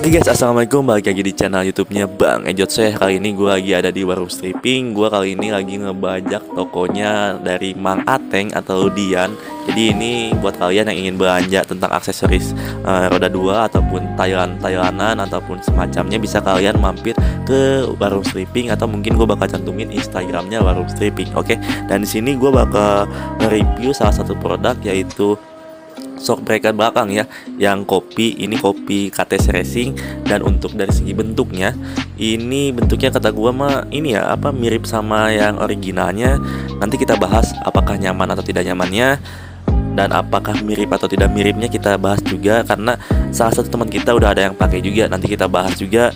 Oke guys, assalamualaikum, balik lagi di channel YouTube-nya Bang Ejot. Saya kali ini gue lagi ada di warung stripping. Gue kali ini lagi ngebajak tokonya dari Mang Ateng atau Dian. Jadi ini buat kalian yang ingin belanja tentang aksesoris roda 2 ataupun Thailand-Thailandan ataupun semacamnya, bisa kalian mampir ke warung stripping atau mungkin gue bakal cantumin Instagramnya warung stripping. Oke, dan di sini gue bakal review salah satu produk, yaitu shock breaker belakang ya, yang kopi. Ini kopi KTC Racing. Dan untuk dari segi bentuknya, ini bentuknya kata gua mah ini ya, mirip sama yang originalnya. Nanti kita bahas apakah nyaman atau tidak nyamannya, dan apakah mirip atau tidak miripnya kita bahas juga, karena salah satu teman kita udah ada yang pakai juga. Nanti kita bahas juga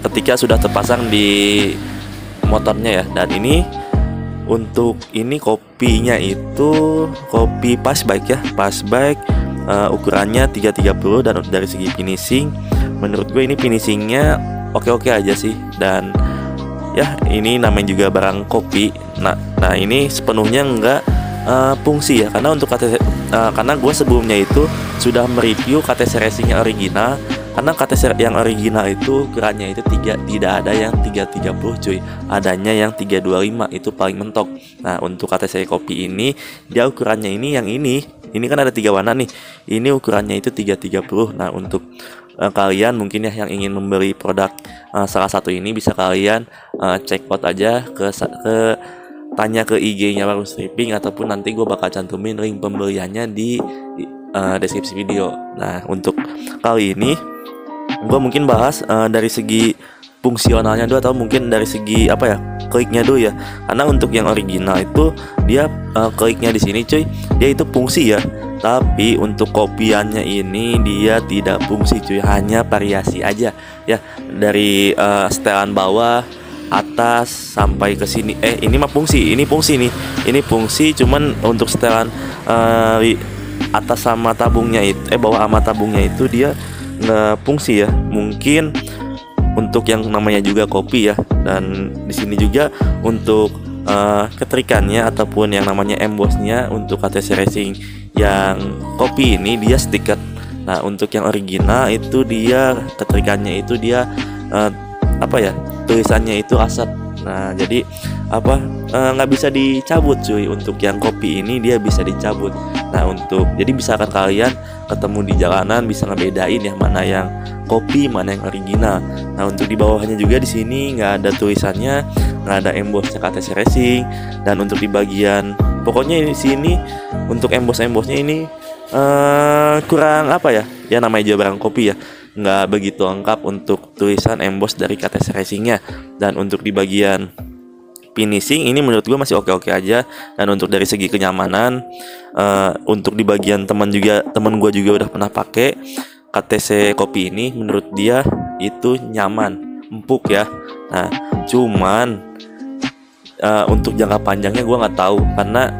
ketika sudah terpasang di motornya ya. Dan ini untuk ini kopinya itu kopi Passback ya, Passback, ukurannya 330. Dan dari segi finishing, menurut gue ini finishingnya oke-oke aja sih. Dan ya, ini namanya juga barang kopi. Nah ini sepenuhnya enggak fungsi ya, karena untuk karena gue sebelumnya itu sudah mereview KTC Racing yang original. Karena KTC yang original itu ukurannya itu tidak ada yang 330 cuy, adanya yang 325, itu paling mentok. Nah untuk KTC kopi ini, dia ukurannya ini yang ini kan ada 3 warna nih. Ini ukurannya itu 330. Nah untuk kalian mungkin ya yang ingin membeli produk salah satu ini, bisa kalian check out aja tanya ke IG-nya warung stripping, ataupun nanti gue bakal cantumin link pembeliannya di deskripsi video. Nah untuk kali ini gue mungkin bahas dari segi fungsionalnya dulu, atau mungkin dari segi kliknya dulu ya. Karena untuk yang original itu dia kliknya di sini cuy, dia itu fungsi ya. Tapi untuk kopiannya ini dia tidak fungsi cuy, hanya variasi aja ya, dari setelan bawah, atas sampai ke sini. Ini mah fungsi, ini fungsi nih. Ini fungsi, cuman untuk setelan atas sama tabungnya itu bawah sama tabungnya itu dia nggak fungsi ya. Mungkin untuk yang namanya juga kopi ya. Dan di sini juga untuk ketrikannya ataupun yang namanya embossnya untuk KTC Racing yang kopi ini dia stiker. Nah untuk yang original itu dia ketrikannya itu dia tulisannya itu asap. Nah jadi nggak bisa dicabut cuy. Untuk yang kopi ini dia bisa dicabut. Nah jadi misalkan kalian ketemu di jalanan, bisa ngebedain ya mana yang kopi, mana yang original. Nah untuk di bawahnya juga di sini nggak ada tulisannya, nggak ada embossnya KTC Racing. Dan untuk di bagian pokoknya di sini untuk embossnya ini kurang ya namanya juga barang kopi ya, nggak begitu lengkap untuk tulisan emboss dari KTC Racingnya. Dan untuk di bagian finishing ini menurut gue masih oke-oke aja. Dan untuk dari segi kenyamanan, untuk di bagian teman gue juga udah pernah pakai KTC kopi ini, menurut dia itu nyaman, empuk ya. Nah cuman untuk jangka panjangnya gue nggak tahu, karena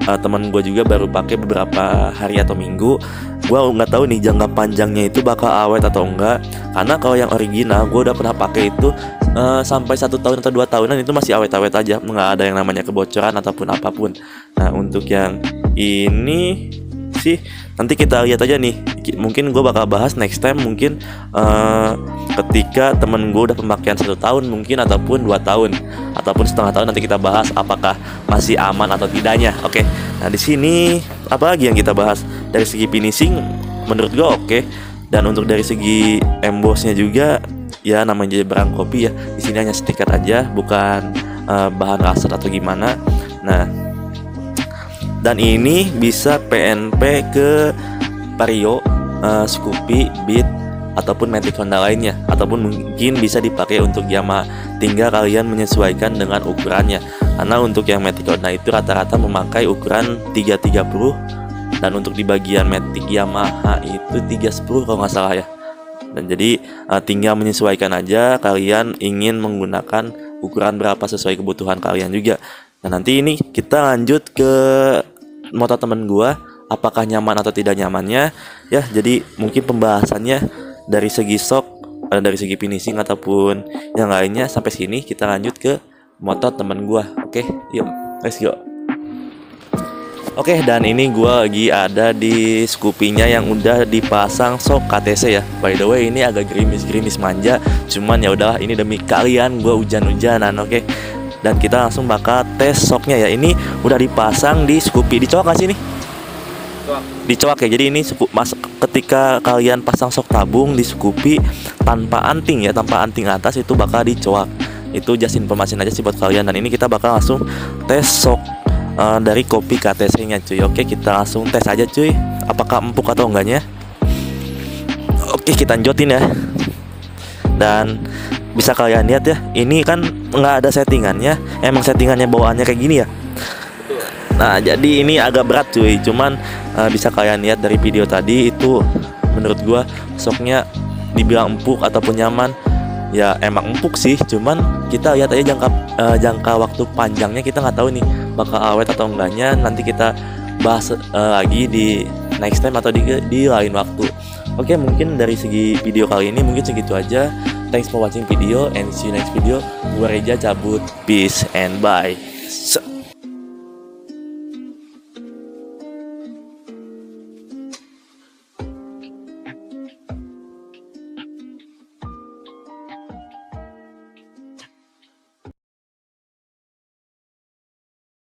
teman gue juga baru pakai beberapa hari atau minggu. Gue nggak tahu nih jangka panjangnya itu bakal awet atau enggak. Karena kalau yang original gue udah pernah pakai itu sampai 1 tahun atau 2 tahunan itu masih awet-awet aja, nggak ada yang namanya kebocoran ataupun apapun. Nah untuk yang ini sih nanti kita lihat aja nih. Mungkin gue bakal bahas next time, mungkin ketika temen gue udah pemakaian 1 tahun mungkin, ataupun 2 tahun, ataupun setengah tahun. Nanti kita bahas apakah masih aman atau tidaknya. Oke. Nah di sini apa lagi yang kita bahas? Dari segi finishing menurut gue oke. Dan untuk dari segi embossnya juga ya, namanya jadi barang kopi ya, di sini hanya stiker aja, bukan bahan laser atau gimana. Nah dan ini bisa PNP ke Vario, Scoopy, Beat, ataupun Matic Honda lainnya, ataupun mungkin bisa dipakai untuk Yamaha. Tinggal kalian menyesuaikan dengan ukurannya. Karena untuk yang Matic Honda itu rata-rata memakai ukuran 330. Dan untuk di bagian Matic Yamaha itu 310 kalau nggak salah ya. Dan jadi tinggal menyesuaikan aja, kalian ingin menggunakan ukuran berapa sesuai kebutuhan kalian juga. Nah nanti ini kita lanjut ke motor temen gua, apakah nyaman atau tidak nyamannya ya. Jadi mungkin pembahasannya dari segi shock, dari segi finishing ataupun yang lainnya sampai sini. Kita lanjut ke motor temen gua. Oke, yuk let's go. Oke, dan ini gua lagi ada di Scoopy-nya yang udah dipasang sok KTC ya. By the way, ini agak gerimis-gerimis manja, cuman ya udahlah, ini demi kalian gua hujan-hujanan, oke. Dan kita langsung bakal tes soknya ya. Ini udah dipasang di Scoopy. Dicoak nggak sih nih? Dicoak ya. Jadi ini ketika kalian pasang sok tabung di Scoopy tanpa anting ya, tanpa anting atas, itu bakal dicoak. Itu just informasi aja sih buat kalian. Dan ini kita bakal langsung tes sok dari kopi KTC-nya cuy. Oke, kita langsung tes aja cuy, apakah empuk atau enggaknya. Oke, kita lanjutin ya. Dan bisa kalian lihat ya, ini kan nggak ada settingannya, emang settingannya bawaannya kayak gini ya. Nah, jadi ini agak berat cuy, cuman bisa kalian lihat dari video tadi, itu menurut gua soknya dibilang empuk ataupun nyaman ya, emang empuk sih, cuman kita lihat aja jangka waktu panjangnya, kita nggak tahu nih bakal awet atau enggaknya. Nanti kita bahas lagi di next time atau di lain waktu. Oke, mungkin dari segi video kali ini mungkin segitu aja. Thanks for watching video and see you next video. Gua Reja cabut, peace and bye.